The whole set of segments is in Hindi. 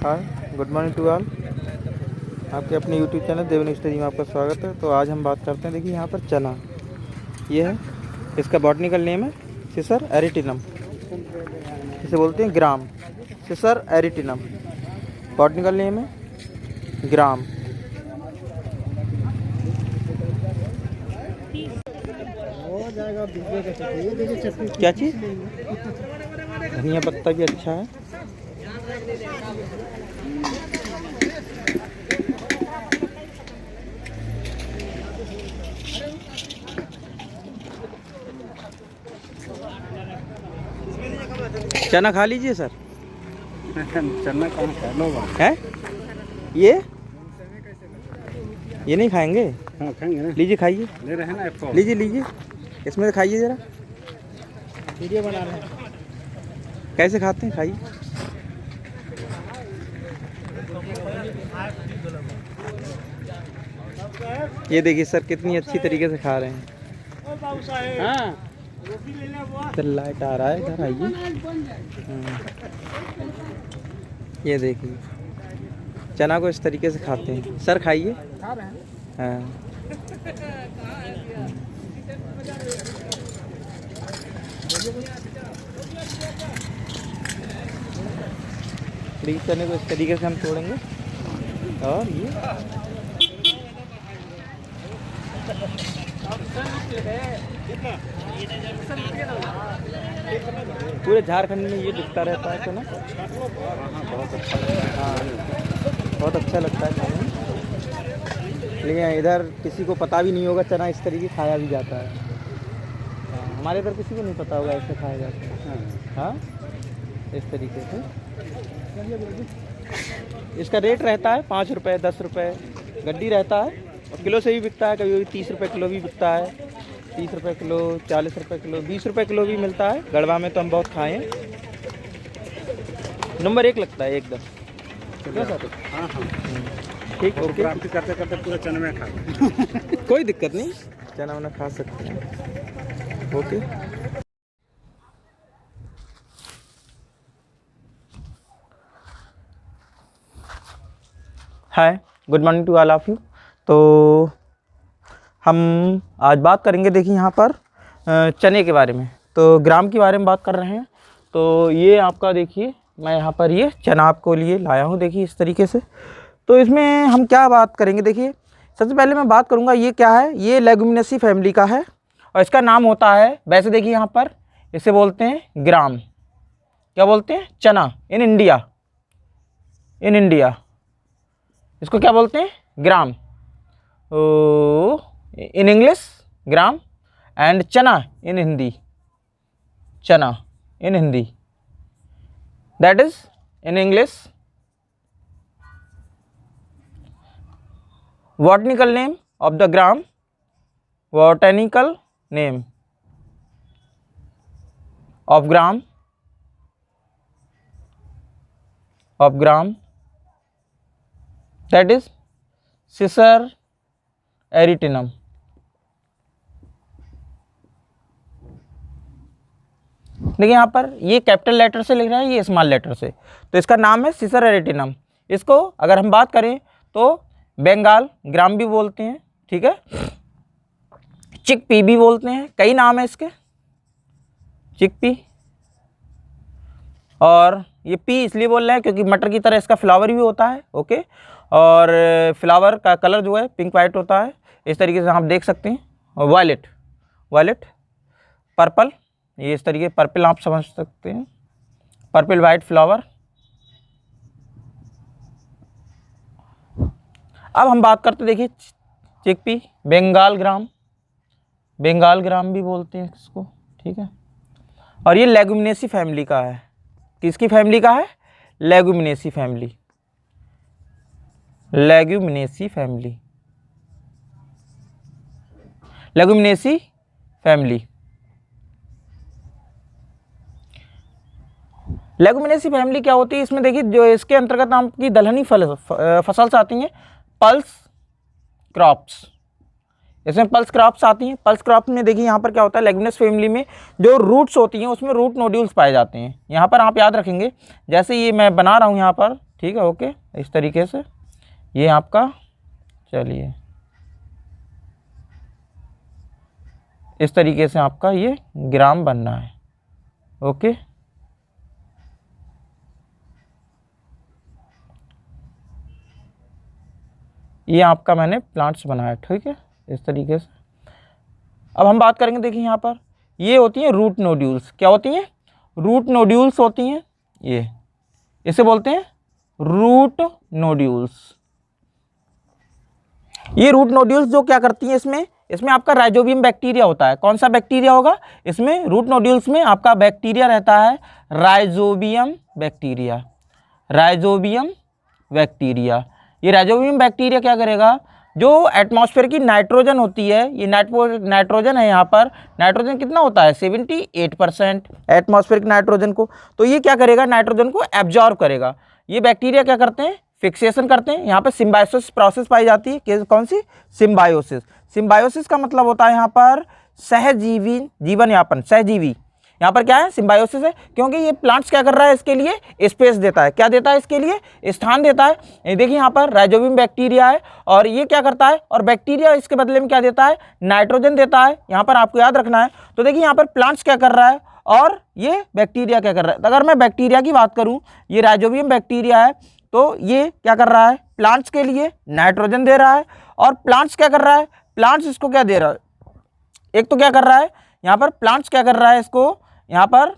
Hi, good morning to all. आपके अपने यूट्यूब चैनल देवनी स्टडी में आपका स्वागत है। तो आज हम बात करते हैं, देखिए यहाँ पर चना, ये है, इसका बॉटनिकल नेम है सिसर एरिटिनम, इसे बोलते हैं ग्राम, सिसर एरिटिनम। बॉटनिकल नेम है ग्राम। क्या चीज़? धनिया पत्ता भी अच्छा है। चना खा लीजिए सर। चना कहाँ खा लो है ये नहीं खाएंगे? हाँ खाएंगे ना। लीजिए खाइए, ले रहे हैं ना आपको। लीजिए लीजिए, इसमें से खाइए ज़रा। वीडियो बना रहे हैं। कैसे खाते हैं, खाइए। ये देखिए सर कितनी अच्छी तरीके से खा रहे हैं। हाँ इधर लाइट आ रहा है, इधर आइए। ये देखिए चना को इस तरीके से खाते हैं सर, खाइए। हाँ चने को इस तरीके से हम तोड़ेंगे और ये पूरे झारखंड में ये बिकता रहता है चना। बहुत अच्छा लगता है, बहुत अच्छा लगता है खाने में। लेकिन इधर किसी को पता भी नहीं होगा चना इस तरीके खाया भी जाता है। हमारे इधर किसी को नहीं पता होगा ऐसे खाया जाता है। हाँ इस तरीके से इसका रेट रहता है 5 रुपये 10 रुपये गड्डी रहता है, और किलो से भी बिकता है, कभी 30 रुपये किलो भी बिकता है। 30 रुपये किलो, 40 रुपये किलो, 20 रुपये किलो भी मिलता है। गढ़वा में तो हम बहुत खाए हैं, नंबर 1 लगता है एकदम। क्या सर? हाँ हाँ ठीक, ओके। करते करते पूरा चना में खा कोई दिक्कत नहीं, चना वना खा सकते हैं। Okay. Hi, good morning to all of you. तो हम आज बात करेंगे, देखिए यहाँ पर चने के बारे में, तो ग्राम के बारे में बात कर रहे हैं। तो ये आपका देखिए, मैं यहाँ पर ये चना आपको लिए लाया हूँ, देखिए इस तरीके से। तो इसमें हम क्या बात करेंगे, देखिए सबसे पहले मैं बात करूँगा ये क्या है। ये लेगुमिनेसी फैमिली का है और इसका नाम होता है, वैसे देखिए यहाँ पर इसे बोलते हैं ग्राम। क्या बोलते हैं? चना। इन इंडिया इसको क्या बोलते हैं? ग्राम। इन इंग्लिश ग्राम एंड चना in Hindi, chana in Hindi, that is in English. Botanical name of the gram, botanical name of gram that is cicer arietinum. देखिए यहाँ पर ये कैपिटल लेटर से लिख रहा है, ये स्मॉल लेटर से, तो इसका नाम है सिसर एरिटिनम। इसको अगर हम बात करें तो बंगाल ग्राम भी बोलते हैं, ठीक है, चिकपी भी बोलते हैं, कई नाम है इसके, चिकपी। और ये पी इसलिए बोल रहे हैं क्योंकि मटर की तरह इसका फ्लावर भी होता है, ओके। और फ्लावर का कलर जो है पिंक वाइट होता है, इस तरीके से आप देख सकते हैं। और वायलेट पर्पल, ये इस तरीके पर्पल आप समझ सकते हैं, पर्पल वाइट फ्लावर। अब हम बात करते, देखिए चिकपी, बंगाल ग्राम भी बोलते हैं इसको, ठीक है। और ये लेगुमिनेसी फैमिली का है। किसकी फैमिली का है? Leguminosae family. लेगुमिनेसी फैमिली क्या होती है? इसमें देखिए जो इसके अंतर्गत आपकी दलहनी फसल आती हैं, पल्स क्रॉप्स। इसमें पल्स क्रॉप्स आती हैं। पल्स क्रॉप में देखिए यहाँ पर क्या होता है, लेगुमिनस फैमिली में जो रूट्स होती हैं उसमें रूट नोड्यूल्स पाए जाते हैं। यहाँ पर आप याद रखेंगे, जैसे ये मैं बना रहा हूँ यहाँ पर, ठीक है, ओके। इस तरीके से ये आपका, चलिए इस तरीके से आपका ये ग्राम बनना है, ओके। ये आपका मैंने प्लांट्स बनाया, ठीक है, इस तरीके से। अब हम बात करेंगे, देखिए यहाँ पर ये होती हैं रूट नोड्यूल्स। क्या होती हैं? रूट नोड्यूल्स होती हैं। ये इसे बोलते हैं रूट नोड्यूल्स। ये रूट नोड्यूल्स जो क्या करती हैं, इसमें आपका राइजोबियम बैक्टीरिया होता है। कौन सा बैक्टीरिया होगा इसमें? रूट नोड्यूल्स में आपका बैक्टीरिया रहता है राइजोबियम बैक्टीरिया। राइजोबियम बैक्टीरिया, ये राइजोबियम बैक्टीरिया क्या करेगा, जो एटमॉस्फेयर की नाइट्रोजन होती है, ये नाइट्रोजन है, यहाँ पर नाइट्रोजन कितना होता है 78% एटमॉस्फेरिक नाइट्रोजन को। तो ये क्या करेगा, नाइट्रोजन को एब्जॉर्ब करेगा। ये बैक्टीरिया क्या करते हैं, फिक्सेशन करते हैं। यहाँ पर सिम्बायोसिस प्रोसेस पाई जाती है। कौन सी? सिम्बायोसिस। सिम्बायोसिस का मतलब होता है यहाँ पर सहजीवी जीवन यापन, सहजीवी। यहाँ पर क्या है, सिम्बायोसिस है, क्योंकि ये प्लांट्स क्या कर रहा है, इसके लिए स्पेस देता है। क्या देता है? इसके लिए स्थान देता है। ये देखिए यहाँ पर राइजोबियम बैक्टीरिया है और ये क्या करता है, और बैक्टीरिया इसके बदले में क्या देता है, नाइट्रोजन देता है। यहाँ पर आपको याद रखना है। तो देखिए यहाँ पर प्लांट्स क्या कर रहा है और ये बैक्टीरिया क्या कर रहा है। तो अगर मैं बैक्टीरिया की बात करूँ, ये राइजोबियम बैक्टीरिया है, तो ये क्या कर रहा है, प्लांट्स के लिए नाइट्रोजन दे रहा है। और प्लांट्स क्या कर रहा है, प्लांट्स इसको क्या दे रहा है, एक तो क्या कर रहा है यहाँ पर, प्लांट्स क्या कर रहा है, इसको यहाँ पर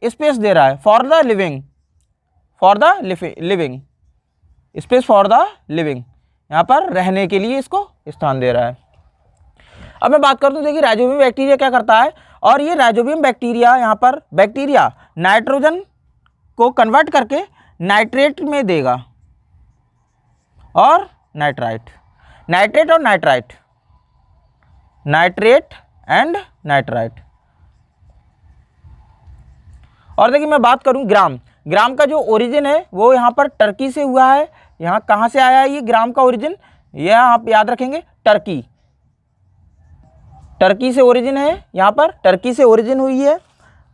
स्पेस दे रहा है for the living, living space for the living, यहाँ पर रहने के लिए इसको स्थान दे रहा है। अब मैं बात करता हूँ, देखिए राइजोबियम बैक्टीरिया क्या करता है, और ये राइजोबियम बैक्टीरिया यहाँ पर बैक्टीरिया नाइट्रोजन को कन्वर्ट करके नाइट्रेट में देगा और नाइट्राइट, नाइट्रेट और नाइट्राइट, नाइट्रेट एंड नाइट्राइट। और देखिए मैं बात करूं ग्राम का जो ओरिजिन है वो यहाँ पर टर्की से हुआ है। यहाँ कहाँ से आया है ये ग्राम का ओरिजिन, यह आप याद रखेंगे, टर्की से ओरिजिन है। यहाँ पर टर्की से ओरिजिन हुई है।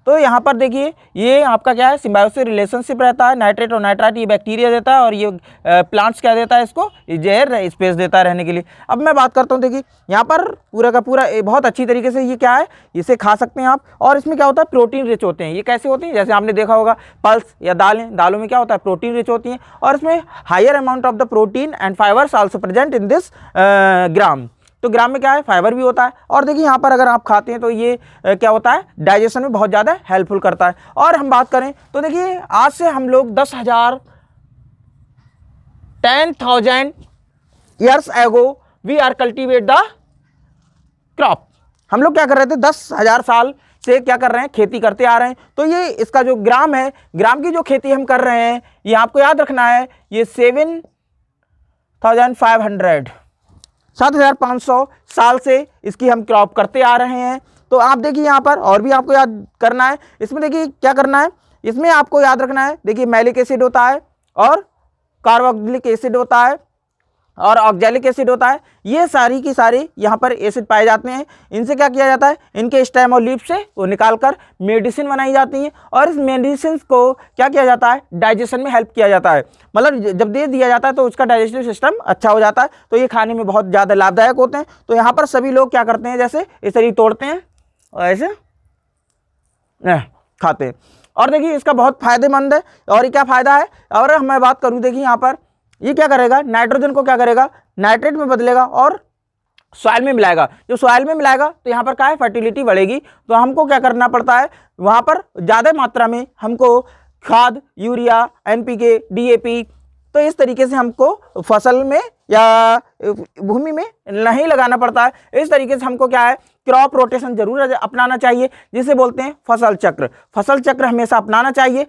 तो यहाँ पर देखिए ये आपका क्या है, सिम्बायोसिस रिलेशनशिप रहता है। नाइट्रेट और नाइट्राइट ये बैक्टीरिया देता है और ये प्लांट्स क्या देता है, इसको जहर स्पेस देता है रहने के लिए। अब मैं बात करता हूँ, देखिए यहाँ पर पूरा का पूरा बहुत अच्छी तरीके से ये क्या है, इसे खा सकते हैं आप। और इसमें क्या होता है, प्रोटीन रिच होते हैं। ये कैसे होते हैं, जैसे आपने देखा होगा पल्स या दालों में क्या होता है, प्रोटीन रिच होती हैं। और इसमें higher amount of the protein and fibres also present in this gram. तो ग्राम में क्या है, फाइबर भी होता है। और देखिए यहाँ पर अगर आप खाते हैं तो ये क्या होता है, डाइजेशन में बहुत ज़्यादा हेल्पफुल करता है। और हम बात करें तो देखिए आज से हम लोग 10,000 years ago we are cultivate the crop. हम लोग क्या कर रहे थे, 10,000 साल से क्या कर रहे हैं, खेती करते आ रहे हैं। तो ये इसका जो ग्राम है, ग्राम की जो खेती हम कर रहे हैं, ये आपको याद रखना है, ये 7,500 साल से इसकी हम क्रॉप करते आ रहे हैं। तो आप देखिए यहाँ पर और भी आपको याद करना है। इसमें देखिए क्या करना है, इसमें आपको याद रखना है, देखिए मैलिक एसिड होता है और कार्बोक्सिलिक एसिड होता है और ऑक्जेलिक एसिड होता है। ये सारी की सारी यहाँ पर एसिड पाए जाते हैं। इनसे क्या किया जाता है, इनके स्टेम और लीफ से वो निकालकर मेडिसिन बनाई जाती हैं। और इस मेडिसिन को क्या किया जाता है, डाइजेशन में हेल्प किया जाता है। मतलब जब दे दिया जाता है तो उसका डाइजेस्टिव सिस्टम अच्छा हो जाता है। तो ये खाने में बहुत ज़्यादा लाभदायक होते हैं। तो यहाँ पर सभी लोग क्या करते हैं, जैसे इस तरीके तोड़ते हैं और ऐसे खाते हैं। और देखिए इसका बहुत फायदेमंद है। और ये क्या फ़ायदा है, और मैं बात करूँ, देखिए यहाँ पर ये क्या करेगा, नाइट्रोजन को क्या करेगा, नाइट्रेट में बदलेगा और सॉइल में मिलाएगा। जो सॉइल में मिलाएगा तो यहाँ पर क्या है, फर्टिलिटी बढ़ेगी। तो हमको क्या करना पड़ता है, वहाँ पर ज़्यादा मात्रा में हमको खाद, यूरिया, NPK, DAP, तो इस तरीके से हमको फसल में या भूमि में नहीं लगाना पड़ता है। इस तरीके से हमको क्या है, क्रॉप रोटेशन जरूर अपनाना चाहिए, जिसे बोलते हैं फसल चक्र। फसल चक्र हमेशा अपनाना चाहिए।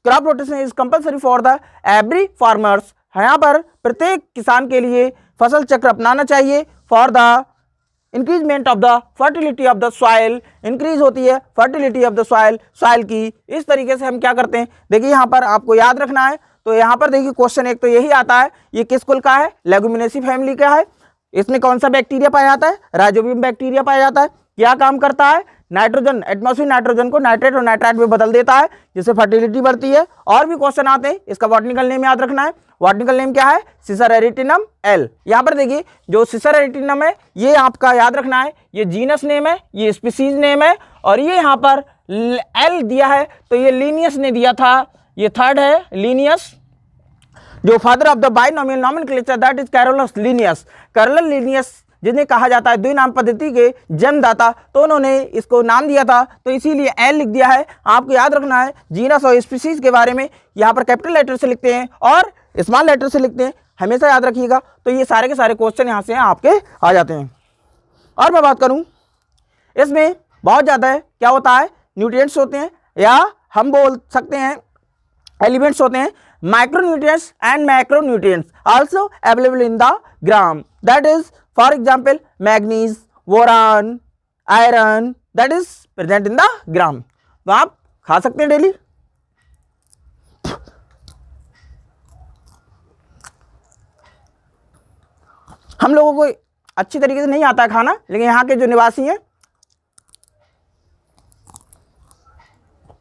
Crop rotation is compulsory for the every farmers. यहाँ पर प्रत्येक किसान के लिए फसल चक्र अपनाना चाहिए for the increment of the fertility of the soil. Increase होती है फर्टिलिटी ऑफ द सॉइल की। इस तरीके से हम क्या करते हैं, देखिए यहाँ पर आपको याद रखना है। तो यहाँ पर देखिए क्वेश्चन एक तो यही आता है, ये किस कुल का है, लेगुमिनेसी फैमिली का है। इसमें कौन सा बैक्टीरिया पाया जाता है, राइजोबियम बैक्टीरिया पाया जाता है। क्या काम करता है, नाइट्रोजन, एटमॉस्फेरिक नाइट्रोजन को नाइट्रेट और नाइट्राइट में बदल देता है, जिससे फर्टिलिटी बढ़ती है। और भी क्वेश्चन आते हैं, इसका बॉटनिकल नेम याद रखना है। बॉटनिकल नेम क्या है? सिसरेटिनम एल। यहाँ पर देखिए जो सिसरेटिनम है ये आपका याद रखना है, ये जीनस नेम है, ये स्पीसीज नेम है, और ये यहाँ पर एल दिया है तो ये लिनियस ने दिया था, ये थर्ड है लिनियस। जो father of the binomial nomenclature that is Carolus Linnaeus. Carolus Linnaeus जिन्हें कहा जाता है द्विनाम पद्धति के जन्मदाता, तो उन्होंने इसको नाम दिया था, तो इसीलिए एल लिख दिया है। आपको याद रखना है जीनस और स्पीसीज के बारे में, यहाँ पर कैपिटल लेटर से लिखते हैं और स्मॉल लेटर से लिखते हैं, हमेशा याद रखिएगा। तो ये सारे के सारे क्वेश्चन यहाँ से आपके आ जाते हैं। और मैं बात करूँ, इसमें बहुत ज़्यादा है क्या होता है, न्यूट्रिएंट्स होते हैं, या हम बोल सकते हैं एलिमेंट्स होते हैं, micronutrients and macronutrients also available in the gram, that is for example manganese, boron, iron, that is present in the gram. तो आप खा सकते हैं डेली। हम लोगों को अच्छी तरीके से नहीं आता है खाना, लेकिन यहाँ के जो निवासी हैं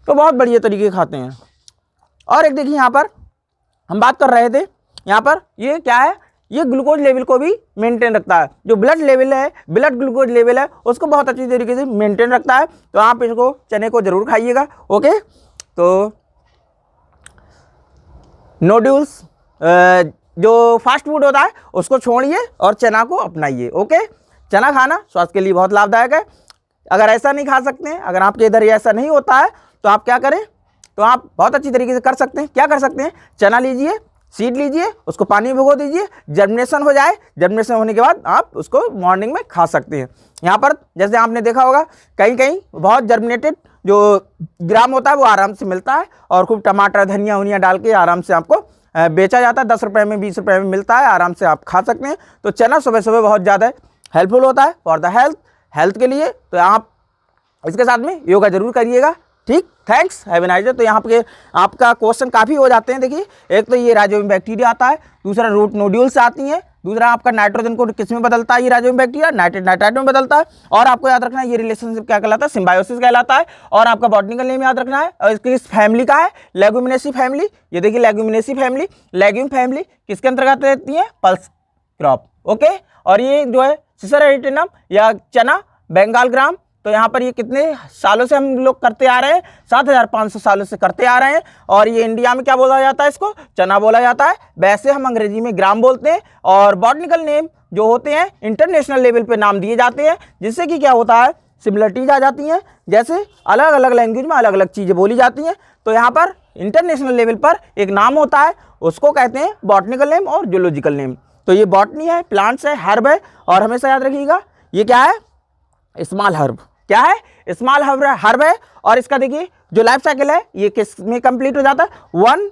तो बहुत बढ़िया तरीके खाते हैं। और एक देखिए यहाँ पर हम बात कर रहे थे, यहाँ पर ये क्या है, ये ग्लूकोज लेवल को भी मेंटेन रखता है। जो ब्लड लेवल है, ब्लड ग्लूकोज लेवल है, उसको बहुत अच्छी तरीके से मेंटेन रखता है। तो आप इसको चने को जरूर खाइएगा। ओके, तो नूडल्स जो फास्ट फूड होता है उसको छोड़िए और चना को अपनाइए। ओके, चना खाना स्वास्थ्य के लिए बहुत लाभदायक है। अगर ऐसा नहीं खा सकते हैं, अगर आपके इधर ऐसा नहीं होता है, तो आप क्या करें, तो आप बहुत अच्छी तरीके से कर सकते हैं। क्या कर सकते हैं, चना लीजिए, सीड लीजिए, उसको पानी में भिगो दीजिए, जर्मिनेशन हो जाए, जर्मिनेशन होने के बाद आप उसको मॉर्निंग में खा सकते हैं। यहाँ पर जैसे आपने देखा होगा कहीं कहीं बहुत जर्मिनेटेड जो ग्राम होता है वो आराम से मिलता है, और खूब टमाटर धनिया उनिया डाल के आराम से आपको बेचा जाता है। 10 रुपये में 20 रुपये में मिलता है, आराम से आप खा सकते हैं। तो चना सुबह सुबह बहुत ज़्यादा हेल्पफुल होता है फॉर द हेल्थ के लिए। तो आप इसके साथ में योगा जरूर करिएगा। ठीक, thanks, have a nice day. तो यहाँ पे आपका क्वेश्चन काफ़ी हो जाते हैं। देखिए, एक तो ये राइजोबियम बैक्टीरिया आता है, दूसरा रूट नोड्यूल्स आती हैं, दूसरा आपका नाइट्रोजन को किस में बदलता है, ये राइजोबियम बैक्टीरिया नाइट्राइट में बदलता है। और आपको याद रखना है ये रिलेशनशिप क्या कहलाता है, सिम्बायोसिस कहलाता है। और आपका बॉटनिकल नेम याद रखना है, और इसकी इस फैमिली का है लेगुमिनेसी फैमिली। ये देखिए लेगुमिनेसी फैमिली, लेग्यूम फैमिली किसके अंतर्गत रहती है, पल्स क्रॉप। ओके, और ये जो है सिसरेटिनम या चना बंगाल ग्राम, तो यहाँ पर ये कितने सालों से हम लोग करते आ रहे हैं, 7500 सालों से करते आ रहे हैं। और ये इंडिया में क्या बोला जाता है, इसको चना बोला जाता है। वैसे हम अंग्रेजी में ग्राम बोलते हैं। और बॉटनिकल नेम जो होते हैं इंटरनेशनल लेवल पे नाम दिए जाते हैं, जिससे कि क्या होता है, सिमिलरिटीज आ जाती हैं। जैसे अलग अलग लैंग्वेज में अलग अलग चीज़ें बोली जाती हैं, तो यहाँ पर इंटरनेशनल लेवल पर एक नाम होता है, उसको कहते हैं बॉटनिकल नेम और जूलॉजिकल नेम। तो ये बॉटनी है, प्लांट्स है, हर्ब है। और हमेशा याद रखिएगा ये क्या है, स्मॉल हर्ब। क्या है, स्मॉल हर्ब है। और इसका देखिए जो लाइफ साइकिल है ये किस में कंप्लीट हो जाता है, 1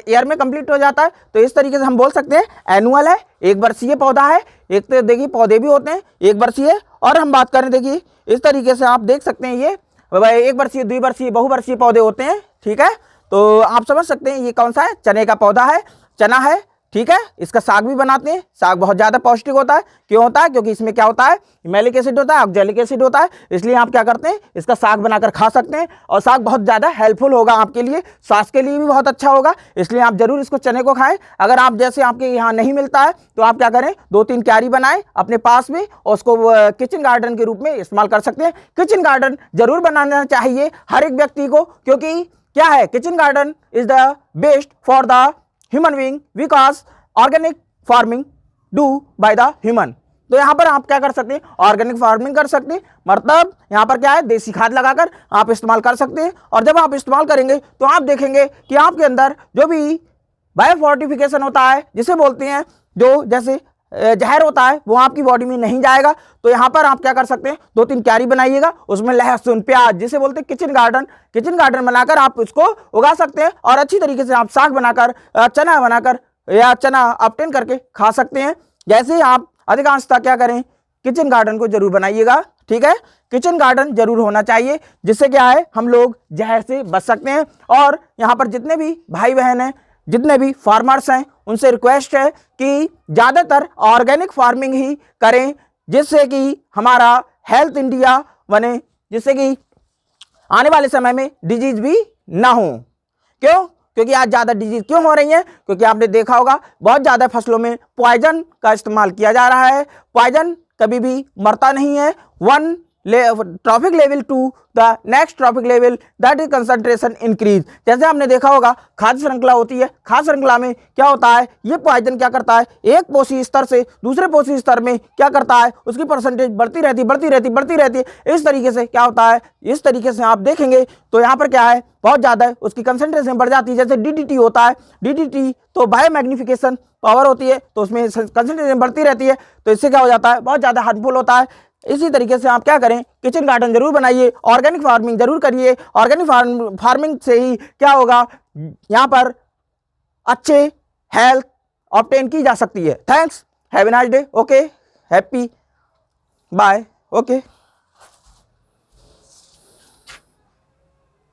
ईयर में कंप्लीट हो जाता है। तो इस तरीके से हम बोल सकते हैं एनुअल है, एक वर्षीय पौधा है। एक तो देखिए पौधे भी होते हैं एक वर्षीय, और हम बात करें देखिए इस तरीके से आप देख सकते हैं ये 1 वर्षीय, 2 वर्षीय, बहुवर्षीय पौधे होते हैं। ठीक है, तो आप समझ सकते हैं ये कौन सा है, चने का पौधा है, चना है। ठीक है, इसका साग भी बनाते हैं। साग बहुत ज़्यादा पौष्टिक होता है। क्यों होता है, क्योंकि इसमें क्या होता है, मैलिक एसिड होता है, ऑक्जेलिक एसिड होता है। इसलिए आप क्या करते हैं, इसका साग बनाकर खा सकते हैं। और साग बहुत ज़्यादा हेल्पफुल होगा आपके लिए, स्वास्थ्य के लिए भी बहुत अच्छा होगा। इसलिए आप जरूर इसको चने को खाएं। अगर आप जैसे आपके यहाँ नहीं मिलता है तो आप क्या करें, 2-3 क्यारी बनाएं अपने पास में, और उसको किचन गार्डन के रूप में इस्तेमाल कर सकते हैं। किचन गार्डन जरूर बनाना चाहिए हर एक व्यक्ति को, क्योंकि क्या है, kitchen garden is the best for the human being because organic farming do by the human. तो यहाँ पर आप क्या कर सकते हैं, ऑर्गेनिक फार्मिंग कर सकते हैं। मतलब यहाँ पर क्या है, देसी खाद लगाकर आप इस्तेमाल कर सकते हैं। और जब आप इस्तेमाल करेंगे तो आप देखेंगे कि आपके अंदर जो भी बायोफोर्टिफिकेशन होता है, जिसे बोलते हैं जो जैसे जहर होता है, वो आपकी बॉडी में नहीं जाएगा। तो यहाँ पर आप क्या कर सकते हैं, 2-3 क्यारी बनाइएगा, उसमें लहसुन प्याज, जिसे बोलते हैं किचन गार्डन बनाकर आप उसको उगा सकते हैं। और अच्छी तरीके से आप साग बनाकर, चना बनाकर या चना ऑब्टेन करके खा सकते हैं। जैसे आप अधिकांशतः क्या करें, किचन गार्डन को जरूर बनाइएगा। ठीक है, किचन गार्डन जरूर होना चाहिए, जिससे क्या है, हम लोग जहर से बच सकते हैं। और यहाँ पर जितने भी भाई बहन हैं, जितने भी फार्मर्स हैं, उनसे रिक्वेस्ट है कि ज़्यादातर ऑर्गेनिक फार्मिंग ही करें, जिससे कि हमारा हेल्थ इंडिया बने, जिससे कि आने वाले समय में डिजीज भी ना हो। क्यों? क्योंकि आज ज़्यादा डिजीज क्यों हो रही है? क्योंकि आपने देखा होगा बहुत ज़्यादा फसलों में पॉइजन का इस्तेमाल किया जा रहा है। पॉइजन कभी भी मरता नहीं है। One trophic level to the next trophic level, that is concentration increase. जैसे हमने देखा होगा खाद्य श्रृंखला होती है, खाद्य श्रृंखला में क्या होता है, ये पॉइजन क्या करता है, एक पोषी स्तर से दूसरे पोषी स्तर में क्या करता है, उसकी परसेंटेज बढ़ती रहती है। इस तरीके से क्या होता है, इस तरीके से आप देखेंगे तो यहाँ पर क्या है, बहुत ज़्यादा उसकी कंसंट्रेशन बढ़ जाती है। जैसे DDT होता है, DDT तो बायो मैग्निफिकेशन पावर होती है, तो उसमें कंसंट्रेशन बढ़ती रहती है, तो इससे क्या हो जाता है, बहुत ज़्यादा हार्मफुल होता है। इसी तरीके से आप क्या करें, किचन गार्डन जरूर बनाइए, ऑर्गेनिक फार्मिंग जरूर करिए। ऑर्गेनिक फार्मिंग से ही क्या होगा, यहाँ पर अच्छे हेल्थ ऑब्टेन की जा सकती है। Thanks, have a nice day, okay, happy, bye, okay.